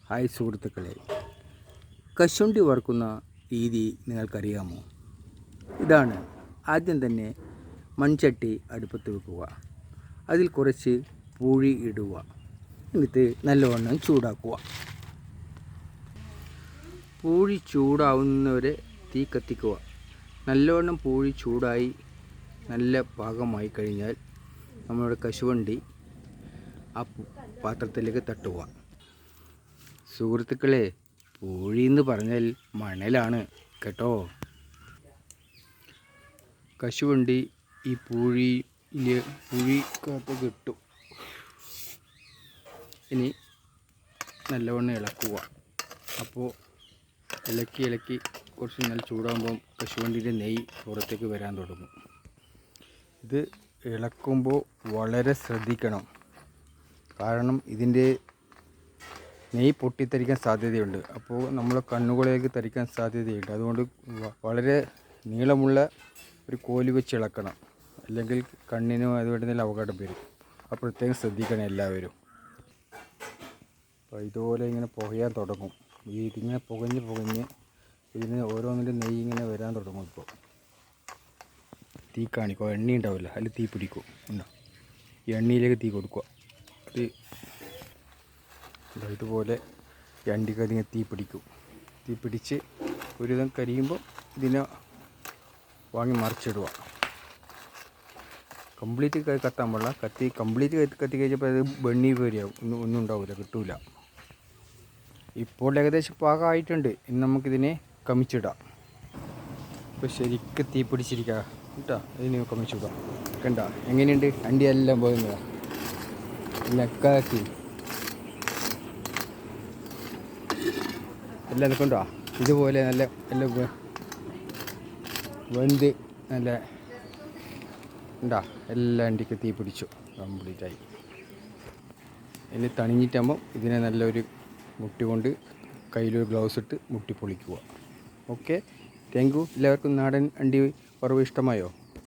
Hi സുഹൃത്തുക്കളെ, കശുവണ്ടി വറുക്കുന്ന രീതി നിങ്ങൾക്കറിയാമോ? ഇതാണ്. ആദ്യം തന്നെ മൺചട്ടി അടുപ്പത്ത് വെക്കുക, അതിൽ കുറച്ച് പൂഴി ഇടുക, എന്നിട്ട് നല്ലവണ്ണം ചൂടാക്കുക. പൂഴി ചൂടാവുന്നവരെ തീ കത്തിക്കുക. നല്ലവണ്ണം പൂഴി ചൂടായി നല്ല പാകമായി കഴിഞ്ഞാൽ നമ്മളുടെ കശുവണ്ടി ആ പാത്രത്തിലേക്ക് തട്ടുക. സുഹൃത്തുക്കളെ, പൂഴി എന്ന് പറഞ്ഞാൽ മണലാണ് കേട്ടോ. കശുവണ്ടി ഈ പൂഴിക്കകത്ത് കിട്ടും. ഇനി നല്ലവണ്ണം ഇളക്കുക. അപ്പോൾ ഇളക്കി കുറച്ച് നല്ല ചൂടാകുമ്പം കശുവണ്ടിയുടെ നെയ്യ് പുറത്തേക്ക് വരാൻ തുടങ്ങും. ഇത് ഇളക്കുമ്പോൾ വളരെ ശ്രദ്ധിക്കണം, കാരണം ഇതിൻ്റെ നെയ്യ് പൊട്ടിത്തെറിക്കാൻ സാധ്യതയുണ്ട്. അപ്പോൾ നമ്മളെ കണ്ണുകളിലേക്ക് തെറിക്കാൻ സാധ്യതയുണ്ട്. അതുകൊണ്ട് വളരെ നീളമുള്ള ഒരു കോല് വെച്ച് ഇളക്കണം, അല്ലെങ്കിൽ കണ്ണിനും അതുകൊണ്ട് നല്ല അപകടം വരും. അപ്പോൾ പ്രത്യേകം ശ്രദ്ധിക്കണം എല്ലാവരും. അപ്പോൾ ഇതുപോലെ ഇങ്ങനെ പുകയാൻ തുടങ്ങും. ഇതിങ്ങനെ പുകഞ്ഞ് ഇതിന് ഓരോന്നിൻ്റെ നെയ്യ് ഇങ്ങനെ വരാൻ തുടങ്ങും. ഇപ്പോൾ തീ കാണിക്കുക, എണ്ണ ഉണ്ടാവില്ല, അതിൽ തീ പിടിക്കും. ഉണ്ടോ, ഈ എണ്ണയിലേക്ക് തീ കൊടുക്കുക. അത് ഇതുപോലെ അണ്ടിക്കതിങ്ങനെ തീ പിടിക്കും. തീ പിടിച്ച് ഒരുവിധം കരിയുമ്പോൾ ഇതിനെ വാങ്ങി മറിച്ചിടുക. കംപ്ലീറ്റ് കത്താൻ പാടില്ല. കംപ്ലീറ്റ് കത്തി കഴിഞ്ഞപ്പോൾ അത് ബണ്ണി പേരിയാവും, ഒന്നും ഉണ്ടാവില്ല, കിട്ടൂല. ഇപ്പോൾ ഏകദേശം പാകമായിട്ടുണ്ട്. ഇനി നമുക്കിതിനെ കമിച്ചിടാം. ഇപ്പോൾ ശരിക്കും തീ പിടിച്ചിരിക്കുക കേട്ടോ. ഇതിന് കമിച്ചിടാം. കണ്ട എങ്ങനെയുണ്ട്? അണ്ടി എല്ലാം പോകുന്നതാണ്. ലക്കാക്കി എല്ലാം നിൽക്കണ്ടോ? ഇതുപോലെ നല്ല എല്ലാം വെന്ത് നല്ല ഉണ്ടാ. എല്ലാം അണ്ടിക്ക് തീ പിടിച്ചു കംപ്ലീറ്റായി. ഇനി തണിഞ്ഞിട്ടാകുമ്പോൾ ഇതിനെ നല്ലൊരു മുട്ടി കൊണ്ട് കയ്യിലൊരു ഗ്ലൗസ് ഇട്ട് മുട്ടി പൊളിക്കുക. Okay, thank you. എല്ലാവർക്കും നാടൻ അണ്ടി വറവ് ഇഷ്ടമായോ?